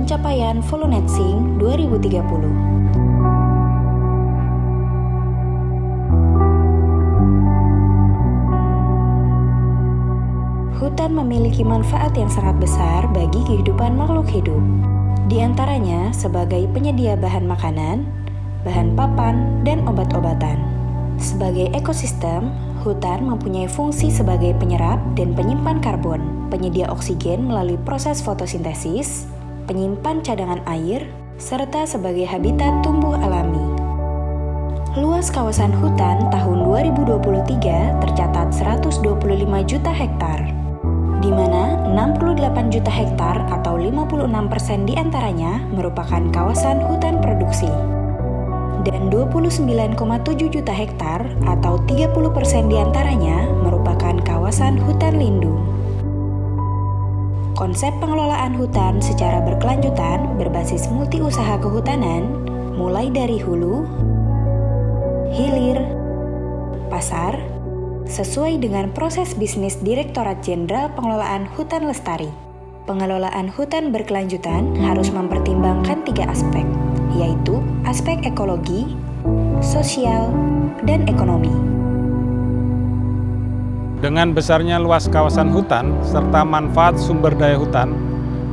pencapaian Volunetsing 2030. Hutan memiliki manfaat yang sangat besar bagi kehidupan makhluk hidup. Di antaranya sebagai penyedia bahan makanan, bahan papan, dan obat-obatan. Sebagai ekosistem, hutan mempunyai fungsi sebagai penyerap dan penyimpan karbon, penyedia oksigen melalui proses fotosintesis, penyimpan cadangan air, serta sebagai habitat tumbuh alami. Luas kawasan hutan tahun 2023 tercatat 125 juta hektar, di mana 68 juta hektar atau 56% diantaranya merupakan kawasan hutan produksi, dan 29,7 juta hektar atau 30% diantaranya merupakan kawasan hutan lindung. Konsep pengelolaan hutan secara berkelanjutan berbasis multi-usaha kehutanan, mulai dari hulu, hilir, pasar, sesuai dengan proses bisnis Direktorat Jenderal Pengelolaan Hutan Lestari. Pengelolaan hutan berkelanjutan harus mempertimbangkan 3 aspek, yaitu aspek ekologi, sosial, dan ekonomi. Dengan besarnya luas kawasan hutan serta manfaat sumber daya hutan,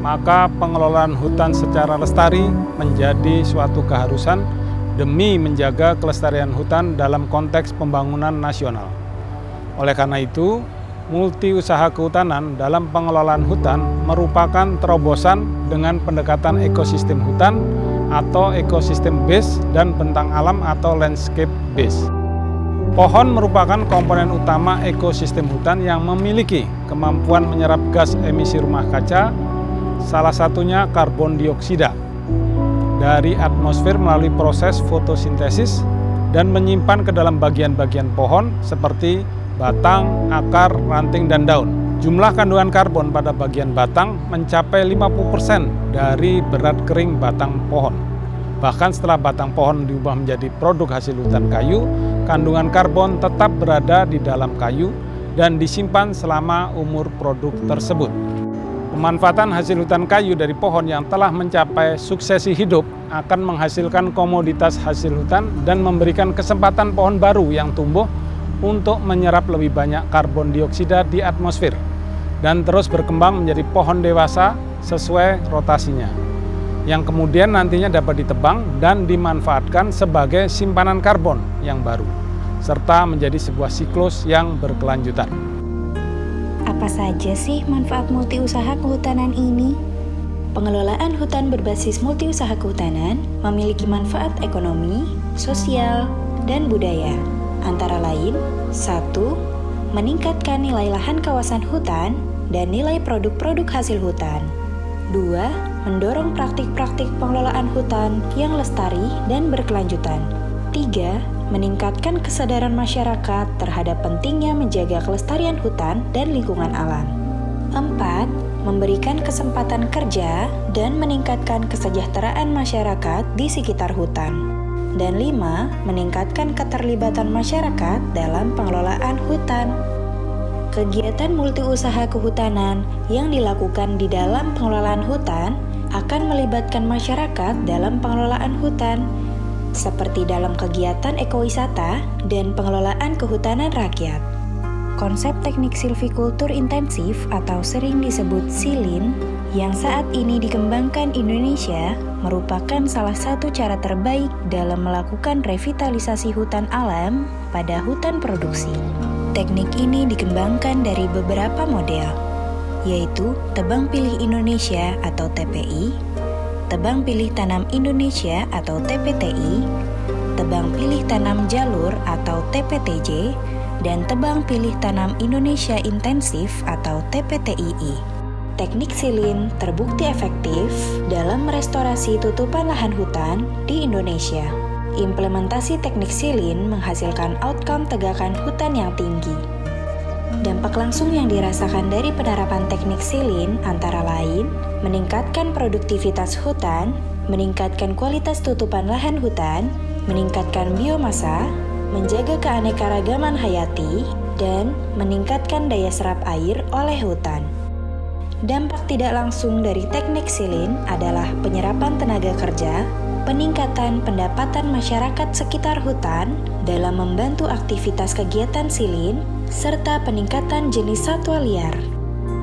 maka pengelolaan hutan secara lestari menjadi suatu keharusan demi menjaga kelestarian hutan dalam konteks pembangunan nasional. Oleh karena itu, multi-usaha kehutanan dalam pengelolaan hutan merupakan terobosan dengan pendekatan ekosistem hutan atau ekosistem base dan bentang alam atau landscape base. Pohon merupakan komponen utama ekosistem hutan yang memiliki kemampuan menyerap gas emisi rumah kaca, salah satunya karbon dioksida, dari atmosfer melalui proses fotosintesis dan menyimpan ke dalam bagian-bagian pohon seperti batang, akar, ranting, dan daun. Jumlah kandungan karbon pada bagian batang mencapai 50% dari berat kering batang pohon. Bahkan setelah batang pohon diubah menjadi produk hasil hutan kayu, kandungan karbon tetap berada di dalam kayu dan disimpan selama umur produk tersebut. Pemanfaatan hasil hutan kayu dari pohon yang telah mencapai suksesi hidup akan menghasilkan komoditas hasil hutan dan memberikan kesempatan pohon baru yang tumbuh untuk menyerap lebih banyak karbon dioksida di atmosfer dan terus berkembang menjadi pohon dewasa sesuai rotasinya, yang kemudian nantinya dapat ditebang dan dimanfaatkan sebagai simpanan karbon yang baru, serta menjadi sebuah siklus yang berkelanjutan. Apa saja sih manfaat multi-usaha kehutanan ini? Pengelolaan hutan berbasis multi-usaha kehutanan memiliki manfaat ekonomi, sosial, dan budaya. Antara lain, 1. Meningkatkan nilai lahan kawasan hutan dan nilai produk-produk hasil hutan. 2. Mendorong praktik-praktik pengelolaan hutan yang lestari dan berkelanjutan. 3. Meningkatkan kesadaran masyarakat terhadap pentingnya menjaga kelestarian hutan dan lingkungan alam. 4. Memberikan kesempatan kerja dan meningkatkan kesejahteraan masyarakat di sekitar hutan. Dan 5. Meningkatkan keterlibatan masyarakat dalam pengelolaan hutan. Kegiatan multi-usaha kehutanan yang dilakukan di dalam pengelolaan hutan akan melibatkan masyarakat dalam pengelolaan hutan, seperti dalam kegiatan ekowisata dan pengelolaan kehutanan rakyat. Konsep teknik silvikultur intensif atau sering disebut SILIN yang saat ini dikembangkan Indonesia merupakan salah satu cara terbaik dalam melakukan revitalisasi hutan alam pada hutan produksi. Teknik ini dikembangkan dari beberapa model, yaitu Tebang Pilih Indonesia atau TPI, Tebang Pilih Tanam Indonesia atau TPTI, Tebang Pilih Tanam Jalur atau TPTJ, dan Tebang Pilih Tanam Indonesia Intensif atau TPTII. Teknik SILIN terbukti efektif dalam merestorasi tutupan lahan hutan di Indonesia. Implementasi teknik SILIN menghasilkan outcome tegakan hutan yang tinggi. Dampak langsung yang dirasakan dari penerapan teknik SILIN antara lain meningkatkan produktivitas hutan, meningkatkan kualitas tutupan lahan hutan, meningkatkan biomasa, menjaga keanekaragaman hayati, dan meningkatkan daya serap air oleh hutan. dampak tidak langsung dari teknik silin adalah penyerapan tenaga kerja, peningkatan pendapatan masyarakat sekitar hutan dalam membantu aktivitas kegiatan silin, serta peningkatan jenis satwa liar.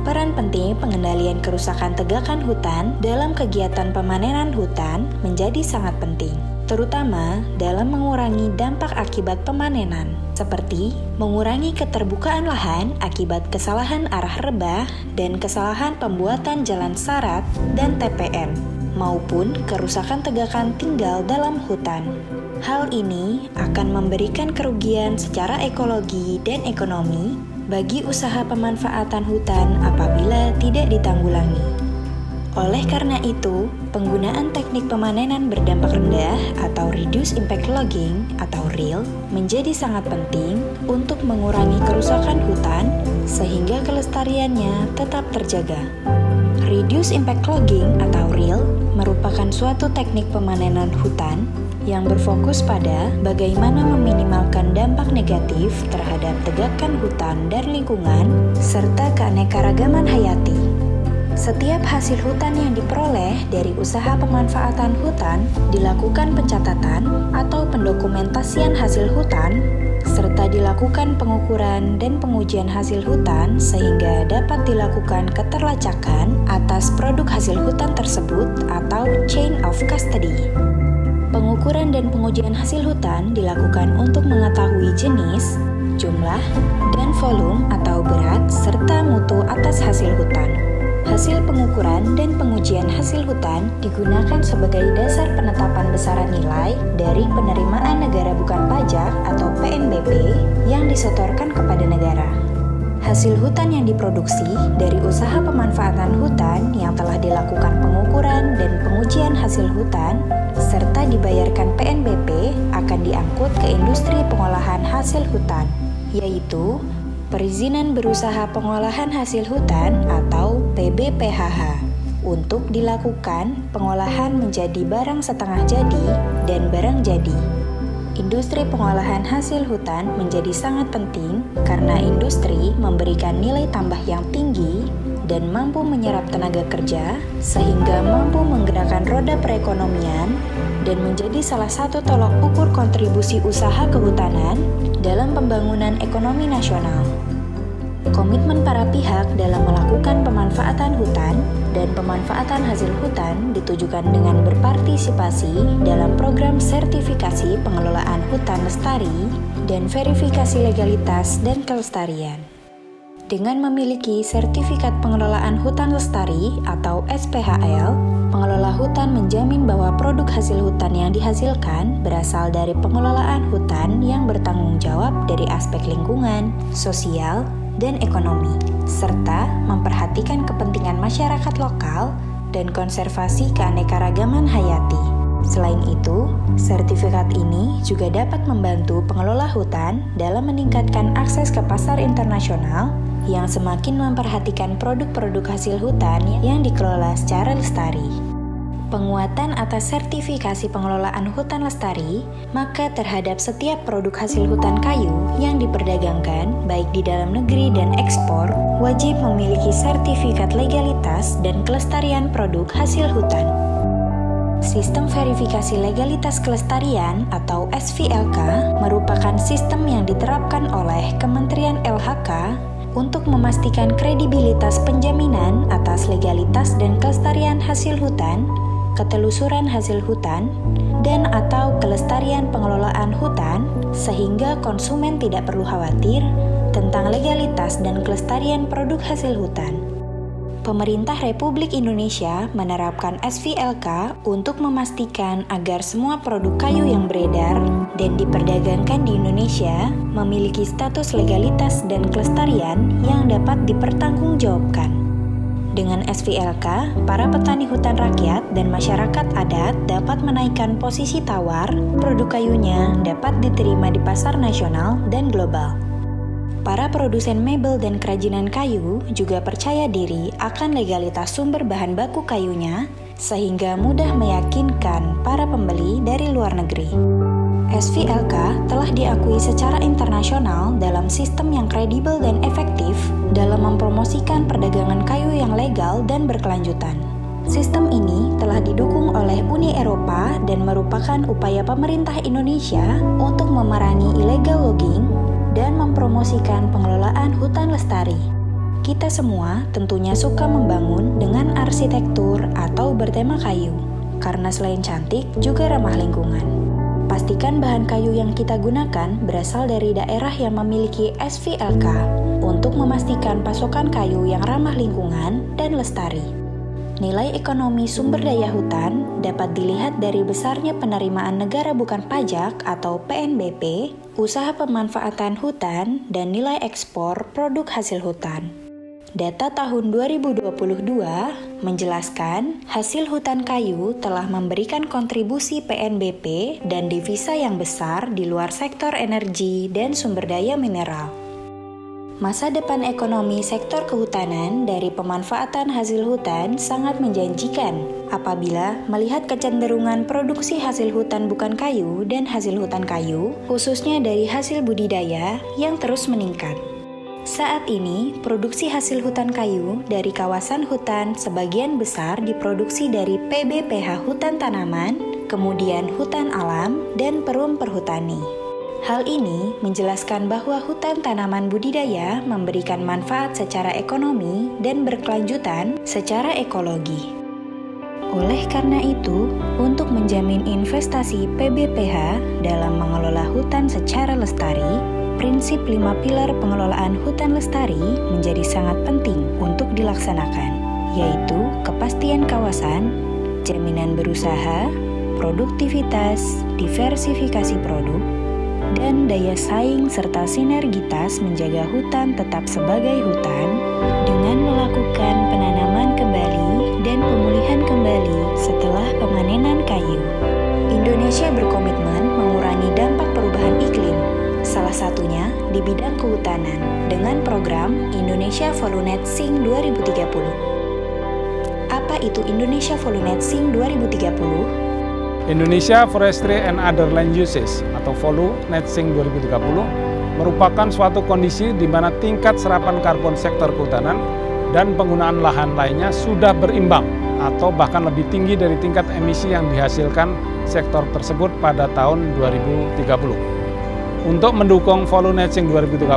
Peran penting pengendalian kerusakan tegakan hutan dalam kegiatan pemanenan hutan menjadi sangat penting, terutama dalam mengurangi dampak akibat pemanenan, seperti mengurangi keterbukaan lahan akibat kesalahan arah rebah dan kesalahan pembuatan jalan sarat dan TPM, maupun kerusakan tegakan tinggal dalam hutan. Hal ini akan memberikan kerugian secara ekologi dan ekonomi bagi usaha pemanfaatan hutan apabila tidak ditanggulangi. Oleh karena itu, penggunaan teknik pemanenan berdampak rendah atau Reduced Impact Logging atau RIL menjadi sangat penting untuk mengurangi kerusakan hutan sehingga kelestariannya tetap terjaga. Reduced Impact Logging atau RIL merupakan suatu teknik pemanenan hutan yang berfokus pada bagaimana meminimalkan dampak negatif terhadap tegakan hutan dan lingkungan serta keanekaragaman hayati. Setiap hasil hutan yang diperoleh dari usaha pemanfaatan hutan dilakukan pencatatan atau pendokumentasian hasil hutan, serta dilakukan pengukuran dan pengujian hasil hutan sehingga dapat dilakukan keterlacakan atas produk hasil hutan tersebut atau chain of custody. Pengukuran dan pengujian hasil hutan dilakukan untuk mengetahui jenis, jumlah, dan volume atau berat serta mutu atas hasil hutan. Hasil pengukuran dan pengujian hasil hutan digunakan sebagai dasar penetapan besaran nilai dari penerimaan negara bukan pajak atau PNBP yang disetorkan kepada negara. Hasil hutan yang diproduksi dari usaha pemanfaatan hutan yang telah dilakukan pengukuran dan pengujian hasil hutan serta dibayarkan PNBP akan diangkut ke industri pengolahan hasil hutan, yaitu Perizinan Berusaha Pengolahan Hasil Hutan atau PBPHH, untuk dilakukan pengolahan menjadi barang setengah jadi dan barang jadi. Industri pengolahan hasil hutan menjadi sangat penting karena industri memberikan nilai tambah yang tinggi dan mampu menyerap tenaga kerja sehingga mampu menggerakkan roda perekonomian dan menjadi salah satu tolok ukur kontribusi usaha kehutanan dalam pembangunan ekonomi nasional. Komitmen para pihak dalam melakukan pemanfaatan hutan dan pemanfaatan hasil hutan ditujukan dengan berpartisipasi dalam program sertifikasi pengelolaan hutan lestari dan verifikasi legalitas dan kelestarian. Dengan memiliki sertifikat pengelolaan hutan lestari atau SPHL, pengelola hutan menjamin bahwa produk hasil hutan yang dihasilkan berasal dari pengelolaan hutan yang bertanggung jawab dari aspek lingkungan, sosial, dan ekonomi, serta memperhatikan kepentingan masyarakat lokal dan konservasi keanekaragaman hayati. Selain itu, sertifikat ini juga dapat membantu pengelola hutan dalam meningkatkan akses ke pasar internasional yang semakin memperhatikan produk-produk hasil hutan yang dikelola secara lestari. Penguatan atas sertifikasi pengelolaan hutan lestari, maka terhadap setiap produk hasil hutan kayu yang diperdagangkan, baik di dalam negeri dan ekspor, wajib memiliki sertifikat legalitas dan kelestarian produk hasil hutan. Sistem verifikasi legalitas kelestarian atau SVLK merupakan sistem yang diterapkan oleh Kementerian LHK untuk memastikan kredibilitas penjaminan atas legalitas dan kelestarian hasil hutan, ketelusuran hasil hutan, dan atau kelestarian pengelolaan hutan sehingga konsumen tidak perlu khawatir tentang legalitas dan kelestarian produk hasil hutan. Pemerintah Republik Indonesia menerapkan SVLK untuk memastikan agar semua produk kayu yang beredar dan diperdagangkan di Indonesia memiliki status legalitas dan kelestarian yang dapat dipertanggungjawabkan. Dengan SVLK, para petani hutan rakyat dan masyarakat adat dapat menaikkan posisi tawar, produk kayunya dapat diterima di pasar nasional dan global. Para produsen mebel dan kerajinan kayu juga percaya diri akan legalitas sumber bahan baku kayunya, sehingga mudah meyakinkan para pembeli dari luar negeri. SVLK telah diakui secara internasional dalam sistem yang kredibel dan efektif dalam mempromosikan perdagangan kayu yang legal dan berkelanjutan. Sistem ini telah didukung oleh Uni Eropa dan merupakan upaya pemerintah Indonesia untuk memerangi illegal logging dan mempromosikan pengelolaan hutan lestari. Kita semua tentunya suka membangun dengan arsitektur atau bertema kayu, karena selain cantik juga ramah lingkungan. Pastikan bahan kayu yang kita gunakan berasal dari daerah yang memiliki SVLK untuk memastikan pasokan kayu yang ramah lingkungan dan lestari. Nilai ekonomi sumber daya hutan dapat dilihat dari besarnya penerimaan negara bukan pajak atau PNBP, usaha pemanfaatan hutan, dan nilai ekspor produk hasil hutan. Data tahun 2022 menjelaskan hasil hutan kayu telah memberikan kontribusi PNBP dan devisa yang besar di luar sektor energi dan sumber daya mineral. Masa depan ekonomi sektor kehutanan dari pemanfaatan hasil hutan sangat menjanjikan apabila melihat kecenderungan produksi hasil hutan bukan kayu dan hasil hutan kayu, khususnya dari hasil budidaya yang terus meningkat. Saat ini, produksi hasil hutan kayu dari kawasan hutan sebagian besar diproduksi dari PBPH hutan tanaman, kemudian hutan alam, dan perum perhutani. Hal ini menjelaskan bahwa hutan tanaman budidaya memberikan manfaat secara ekonomi dan berkelanjutan secara ekologi. Oleh karena itu, untuk menjamin investasi PBPH dalam mengelola hutan secara lestari, prinsip 5 pilar pengelolaan hutan lestari menjadi sangat penting untuk dilaksanakan, yaitu kepastian kawasan, jaminan berusaha, produktivitas, diversifikasi produk, dan daya saing serta sinergitas menjaga hutan tetap sebagai hutan dengan melakukan penanaman kembali dan pemulihan kembali setelah pemanenan kayu. Indonesia berkomitmen mengurangi dampak perubahan iklim, salah satunya di bidang kehutanan dengan program Indonesia Volunet Sing 2030. Apa itu Indonesia Volunet Sing 2030? Indonesia Forestry and Other Land Uses atau VOLU Net Sink 2030 merupakan suatu kondisi di mana tingkat serapan karbon sektor kehutanan dan penggunaan lahan lainnya sudah berimbang atau bahkan lebih tinggi dari tingkat emisi yang dihasilkan sektor tersebut pada tahun 2030. Untuk mendukung VOLU Net Sink 2030,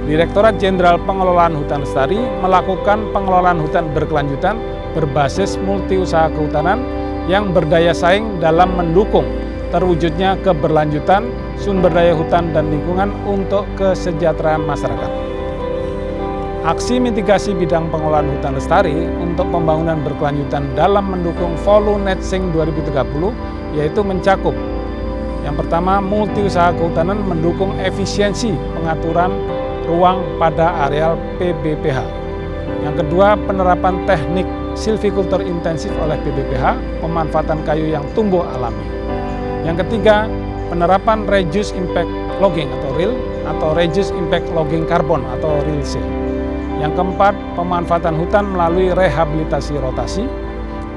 Direktorat Jenderal Pengelolaan Hutan Lestari melakukan pengelolaan hutan berkelanjutan berbasis multi-usaha kehutanan yang berdaya saing dalam mendukung terwujudnya keberlanjutan sumber daya hutan dan lingkungan untuk kesejahteraan masyarakat. Aksi mitigasi bidang pengelolaan hutan lestari untuk pembangunan berkelanjutan dalam mendukung VOLU Net Sink 2030 yaitu mencakup yang pertama, multi-usaha kehutanan mendukung efisiensi pengaturan ruang pada areal PBPH. Yang kedua, penerapan teknik silvikultur intensif oleh PBPH, pemanfaatan kayu yang tumbuh alami. Yang ketiga, penerapan Reduce Impact Logging atau RIL atau Reduce Impact Logging Carbon atau RILC. Yang keempat, pemanfaatan hutan melalui rehabilitasi rotasi.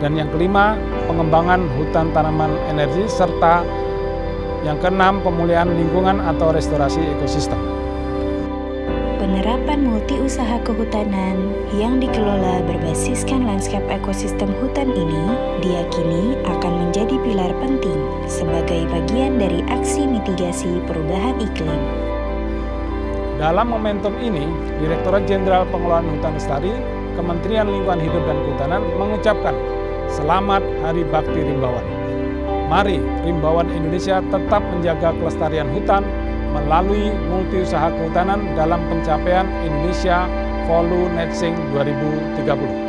Dan yang kelima, pengembangan hutan tanaman energi serta yang keenam, pemulihan lingkungan atau restorasi ekosistem. Penerapan multi-usaha kehutanan yang dikelola berbasiskan lanskap ekosistem hutan ini diyakini akan menjadi pilar penting sebagai bagian dari aksi mitigasi perubahan iklim. Dalam momentum ini, Direktorat Jenderal Pengelolaan Hutan Lestari, Kementerian Lingkungan Hidup dan Kehutanan mengucapkan Selamat Hari Bakti Rimbawan. Mari Rimbawan Indonesia tetap menjaga kelestarian hutan melalui multi-usaha kehutanan dalam pencapaian Indonesia VOLU Net Sink 2030.